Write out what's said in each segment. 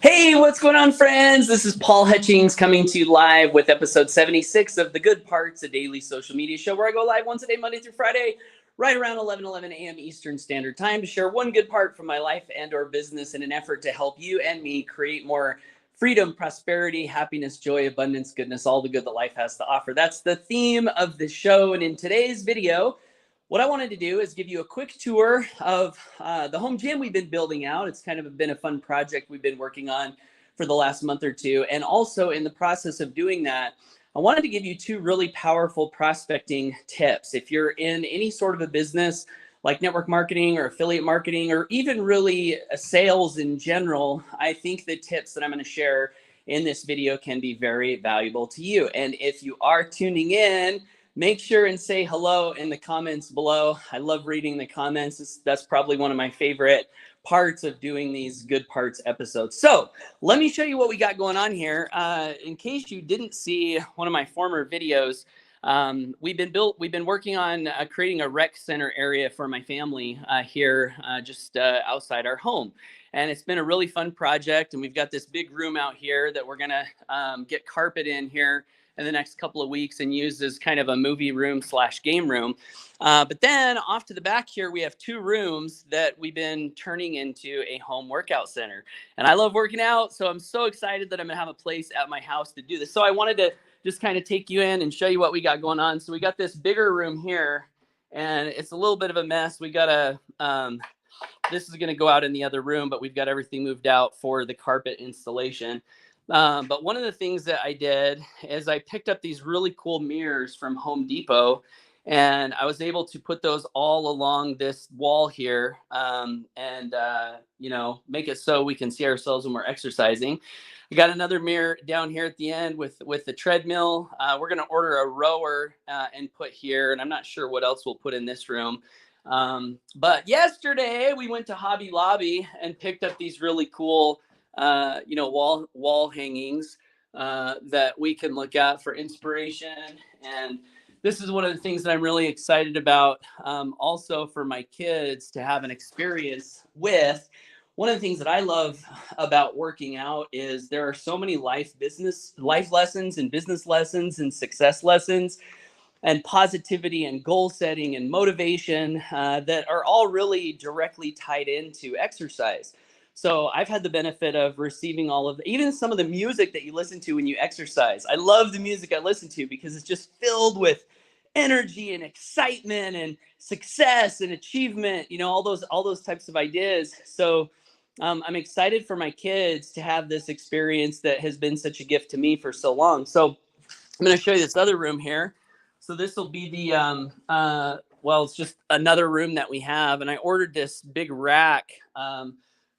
Hey, what's going on, friends? This is Paul Hutchings coming to you live with episode 76 of The Good Parts, a daily social media show where I go live once a day, Monday through Friday, right around 11 a.m. Eastern Standard Time to share one good part from my life and or business in an effort to help you and me create more freedom, prosperity, happiness, joy, abundance, goodness, all the good that life has to offer. That's the theme of the show. And in today's video, what I wanted to do is give you a quick tour of the home gym we've been building out. It's kind of been a fun project we've been working on for the last month or two. And also in the process of doing that, I wanted to give you two really powerful prospecting tips. If you're in any sort of a business like network marketing or affiliate marketing, or even really sales in general, I think the tips that I'm going to share in this video can be very valuable to you. And if you are tuning in, make sure and say hello in the comments below. I love reading the comments. That's probably one of my favorite parts of doing these good parts episodes. So let me show you what we got going on here. In case you didn't see one of my former videos, we've been working on creating a rec center area for my family here just outside our home. And it's been a really fun project. And we've got this big room out here that we're going to get carpet in here in the next couple of weeks and use as kind of a movie room / game room. But then off to the back here, we have two rooms that we've been turning into a home workout center. And I love working out, so I'm so excited that I'm gonna have a place at my house to do this. So I wanted to just kind of take you in and show you what we got going on. So we got this bigger room here, and it's a little bit of a mess. We got this is gonna go out in the other room, but we've got everything moved out for the carpet installation. But one of the things that I did is I picked up these really cool mirrors from Home Depot, and I was able to put those all along this wall here, and make it so we can see ourselves when we're exercising. We got another mirror down here at the end with the treadmill. We're going to order a rower and put here, and I'm not sure what else we'll put in this room. But yesterday we went to Hobby Lobby and picked up these really cool wall hangings that we can look at for inspiration. And this is one of the things that I'm really excited about, also for my kids to have an experience with. One of the things that I love about working out is there are so many life lessons and business lessons and success lessons and positivity and goal setting and motivation that are all really directly tied into exercise. So I've had the benefit of receiving all of even some of the music that you listen to when you exercise. I love the music I listen to because it's just filled with energy and excitement and success and achievement, all those types of ideas. So I'm excited for my kids to have this experience that has been such a gift to me for so long. So I'm going to show you this other room here. So this will be the it's just another room that we have, and I ordered this big rack.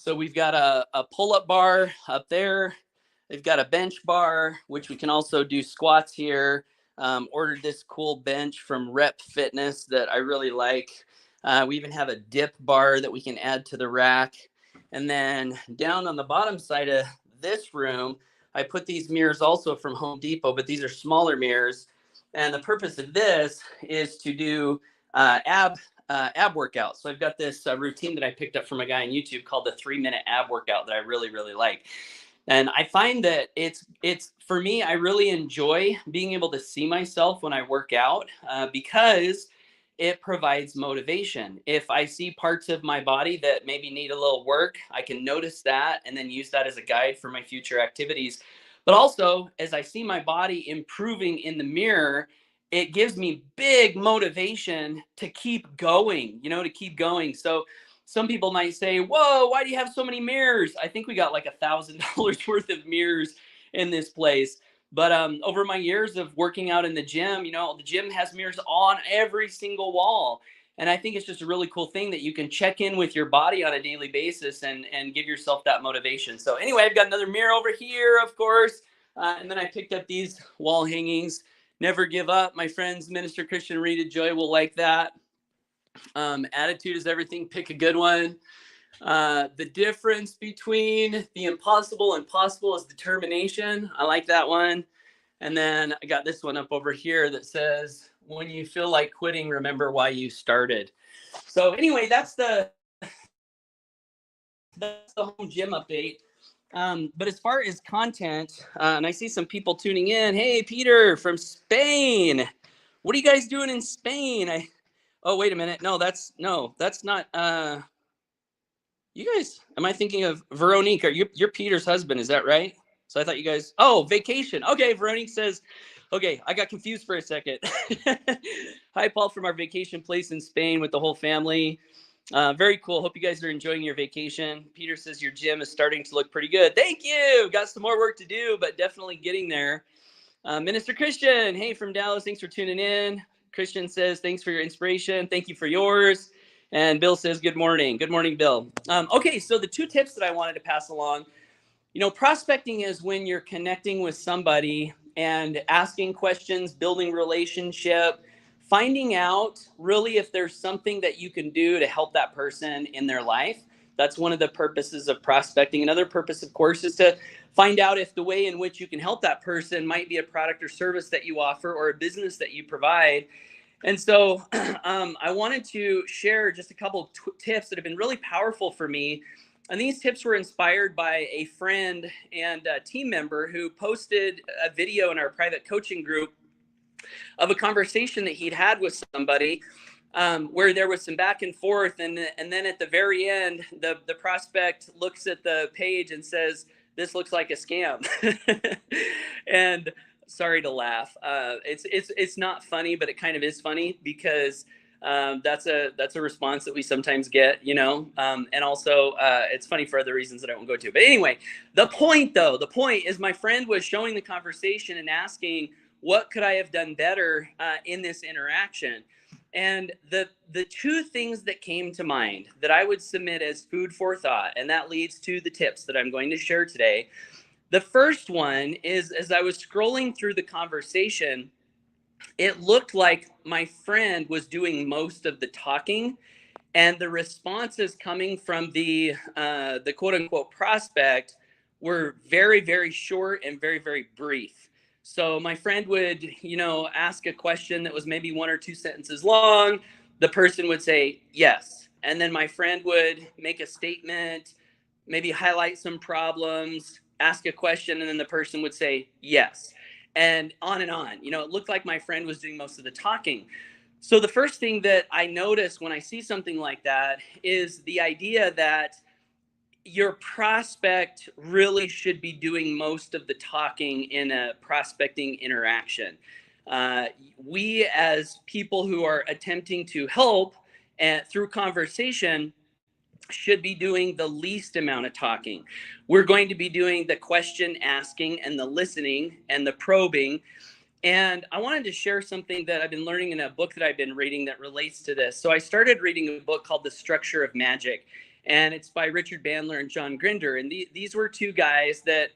So we've got a pull-up bar up there. They've got a bench bar, which we can also do squats here. Ordered this cool bench from Rep Fitness that I really like. We even have a dip bar that we can add to the rack. And then down on the bottom side of this room, I put these mirrors also from Home Depot, but these are smaller mirrors. And the purpose of this is to do ab workouts. So I've got this routine that I picked up from a guy on YouTube called the 3-minute ab workout that I really, really like. And I find that it's for me, I really enjoy being able to see myself when I work out because it provides motivation. If I see parts of my body that maybe need a little work, I can notice that and then use that as a guide for my future activities. But also, as I see my body improving in the mirror, it gives me big motivation to keep going, to keep going. So some people might say, whoa, why do you have so many mirrors? I think we got like $1,000 worth of mirrors in this place. But over my years of working out in the gym, the gym has mirrors on every single wall. And I think it's just a really cool thing that you can check in with your body on a daily basis and give yourself that motivation. So anyway, I've got another mirror over here, of course. And then I picked up these wall hangings. Never give up. My friends, Minister Christian Rita Joy will like that. Attitude is everything. Pick a good one. The difference between the impossible and possible is determination. I like that one. And then I got this one up over here that says, when you feel like quitting, remember why you started. So anyway, that's the home gym update. But as far as content, and I see some people tuning in. Hey, Peter from Spain. What are you guys doing in Spain? Oh, wait a minute. No, that's not. You guys, am I thinking of Veronique? You're Peter's husband? Is that right? So I thought you guys. Oh, vacation. Okay, Veronique says. Okay, I got confused for a second. Hi, Paul, from our vacation place in Spain with the whole family. Very cool. Hope you guys are enjoying your vacation. Peter says your gym is starting to look pretty good. Thank you. Got some more work to do, but definitely getting there. Minister Christian, hey, from Dallas. Thanks for tuning in. Christian says, thanks for your inspiration. Thank you for yours. And Bill says, good morning. Good morning, Bill. Okay, so the two tips that I wanted to pass along. Prospecting is when you're connecting with somebody and asking questions, building relationship, finding out really if there's something that you can do to help that person in their life. That's one of the purposes of prospecting. Another purpose, of course, is to find out if the way in which you can help that person might be a product or service that you offer or a business that you provide. And so I wanted to share just a couple of tips that have been really powerful for me. And these tips were inspired by a friend and a team member who posted a video in our private coaching group of a conversation that he'd had with somebody where there was some back and forth. And then at the very end, the prospect looks at the page and says, "This looks like a scam." And sorry to laugh. It's not funny, but it kind of is funny because that's a response that we sometimes get, and also it's funny for other reasons that I won't go to. But anyway, the point is my friend was showing the conversation and asking, what could I have done better in this interaction? And the two things that came to mind that I would submit as food for thought, and that leads to the tips that I'm going to share today. The first one is, as I was scrolling through the conversation, it looked like my friend was doing most of the talking, and the responses coming from the quote unquote prospect were very, very short and very, very brief. So my friend would, ask a question that was maybe one or two sentences long. The person would say yes. And then my friend would make a statement, maybe highlight some problems, ask a question, and then the person would say yes. And on and on. It looked like my friend was doing most of the talking. So the first thing that I notice when I see something like that is the idea that your prospect really should be doing most of the talking in a prospecting interaction. We, as people who are attempting to help through conversation, should be doing the least amount of talking. We're going to be doing the question asking and the listening and the probing. And I wanted to share something that I've been learning in a book that I've been reading that relates to this. So I started reading a book called The Structure of Magic, and it's by Richard Bandler and John Grinder. And these were two guys that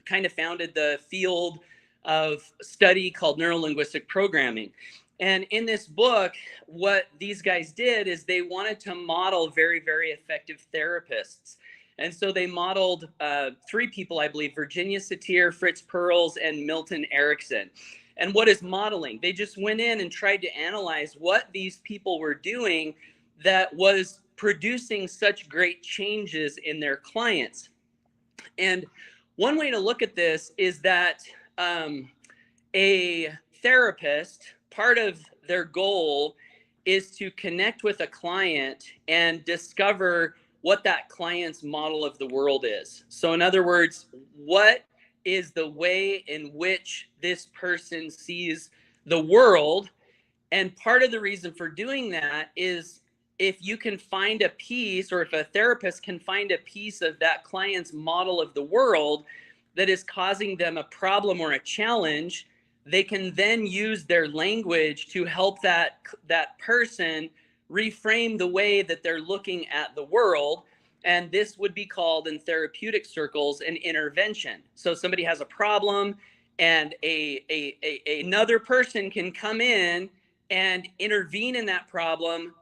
kind of founded the field of study called neurolinguistic programming. And in this book, what these guys did is they wanted to model very, very effective therapists. And so they modeled three people, I believe: Virginia Satir, Fritz Perls, and Milton Erickson. And what is modeling? They just went in and tried to analyze what these people were doing that was producing such great changes in their clients. And one way to look at this is that a therapist, part of their goal is to connect with a client and discover what that client's model of the world is. So in other words, what is the way in which this person sees the world? And part of the reason for doing that is if you can find a piece, or if a therapist can find a piece of that client's model of the world that is causing them a problem or a challenge, they can then use their language to help that person reframe the way that they're looking at the world. And this would be called in therapeutic circles an intervention. So somebody has a problem, and another person can come in and intervene in that problem,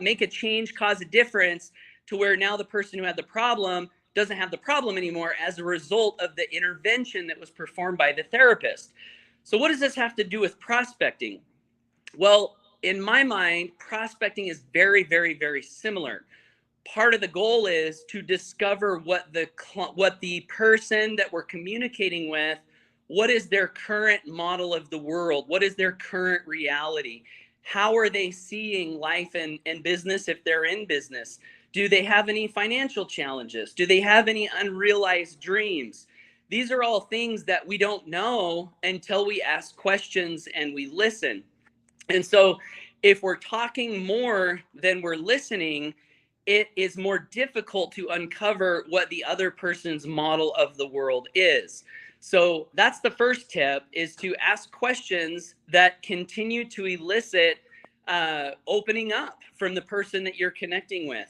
make a change, cause a difference, to where now the person who had the problem doesn't have the problem anymore as a result of the intervention that was performed by the therapist. So what does this have to do with prospecting? Well, in my mind, prospecting is very, very, very similar. part of the goal is to discover what the person that we're communicating with, what is their current model of the world? What is their current reality? How are they seeing life and business if they're in business? Do they have any financial challenges? Do they have any unrealized dreams? These are all things that we don't know until we ask questions and we listen. And so if we're talking more than we're listening, it is more difficult to uncover what the other person's model of the world is. So that's the first tip, is to ask questions that continue to elicit opening up from the person that you're connecting with.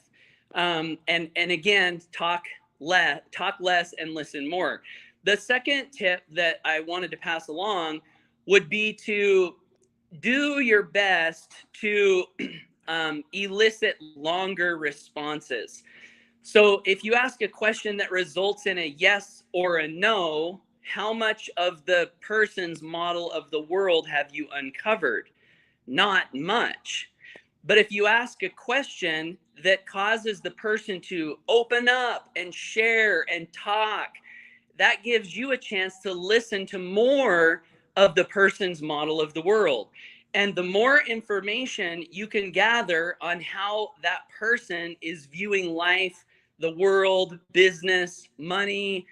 And again, talk less and listen more. The second tip that I wanted to pass along would be to do your best to elicit longer responses. So if you ask a question that results in a yes or a no, how much of the person's model of the world have you uncovered? Not much. But if you ask a question that causes the person to open up and share and talk, that gives you a chance to listen to more of the person's model of the world. And the more information you can gather on how that person is viewing life, the world, business, money,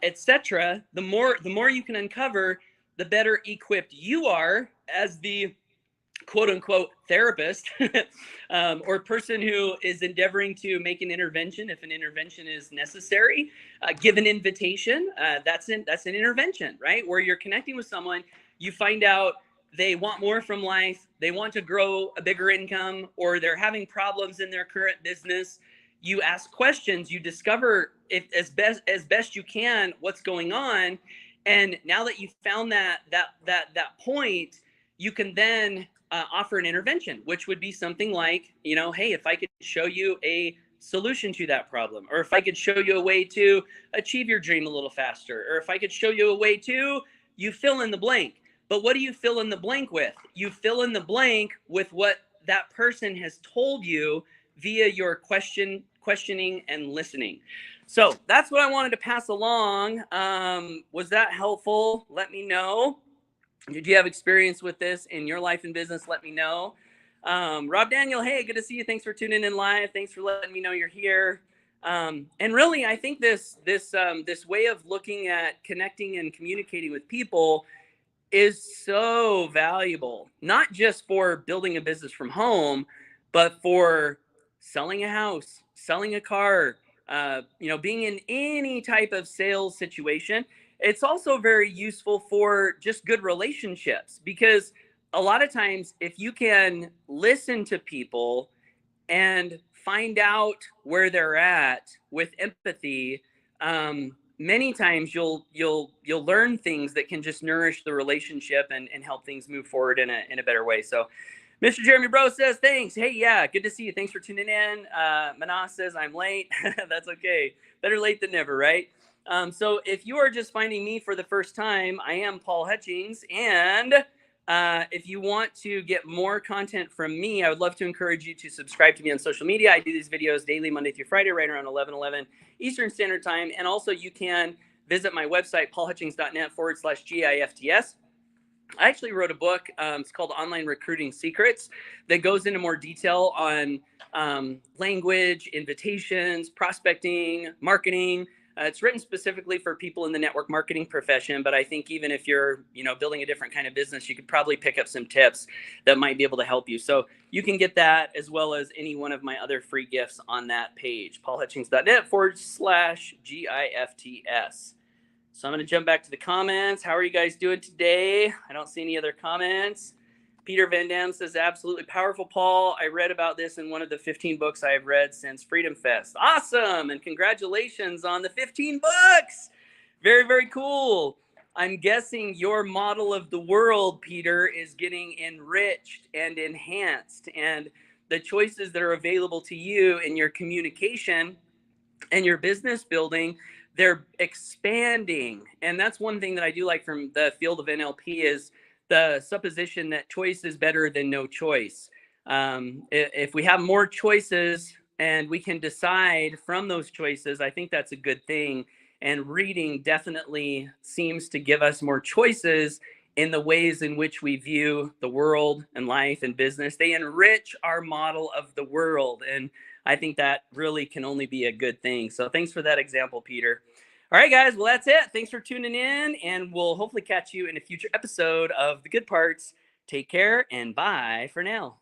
etc., the more you can uncover, the better equipped you are as the quote unquote therapist or person who is endeavoring to make an intervention. If an intervention is necessary, give an invitation. That's an intervention, right? Where you're connecting with someone, you find out they want more from life, they want to grow a bigger income, or they're having problems in their current business. You ask questions, you discover if as best you can what's going on, and now that you found that point, you can then offer an intervention, which would be something like, hey, if I could show you a solution to that problem, or if I could show you a way to achieve your dream a little faster, or if I could show you a way to, you fill in the blank. But what do you fill in the blank with? You fill in the blank with what that person has told you via your questioning and listening. So that's what I wanted to pass along. Was that helpful? Let me know. Did you have experience with this in your life and business? Let me know. Rob Daniel, hey, good to see you. Thanks for tuning in live. Thanks for letting me know you're here. And really, I think this way of looking at connecting and communicating with people is so valuable, not just for building a business from home, but for selling a house, selling a car, being in any type of sales situation. It's also very useful for just good relationships, because a lot of times if you can listen to people and find out where they're at with empathy, many times you'll learn things that can just nourish the relationship and help things move forward in a better way. So Mr. Jeremy Bro says, thanks. Hey, yeah, good to see you. Thanks for tuning in. Manas says, I'm late. That's okay. Better late than never, right? So if you are just finding me for the first time, I am Paul Hutchings. And if you want to get more content from me, I would love to encourage you to subscribe to me on social media. I do these videos daily, Monday through Friday, right around 11:11 Eastern Standard Time. And also you can visit my website, paulhutchings.net/GIFTS. I actually wrote a book. It's called Online Recruiting Secrets, that goes into more detail on language, invitations, prospecting, marketing. It's written specifically for people in the network marketing profession, but I think even if you're, building a different kind of business, you could probably pick up some tips that might be able to help you. So you can get that as well as any one of my other free gifts on that page, paulhutchings.net/GIFTS. So I'm going to jump back to the comments. How are you guys doing today? I don't see any other comments. Peter Van Dam says, absolutely powerful, Paul. I read about this in one of the 15 books I have read since Freedom Fest. Awesome. And congratulations on the 15 books. Very, very cool. I'm guessing your model of the world, Peter, is getting enriched and enhanced. And the choices that are available to you in your communication and your business building, they're expanding. And that's one thing that I do like from the field of NLP is the supposition that choice is better than no choice. If we have more choices, and we can decide from those choices. I think that's a good thing. And reading definitely seems to give us more choices in the ways in which we view the world and life and business. They enrich our model of the world. And I think that really can only be a good thing. So thanks for that example, Peter. All right, guys. Well, that's it. Thanks for tuning in. And we'll hopefully catch you in a future episode of The Good Parts. Take care and bye for now.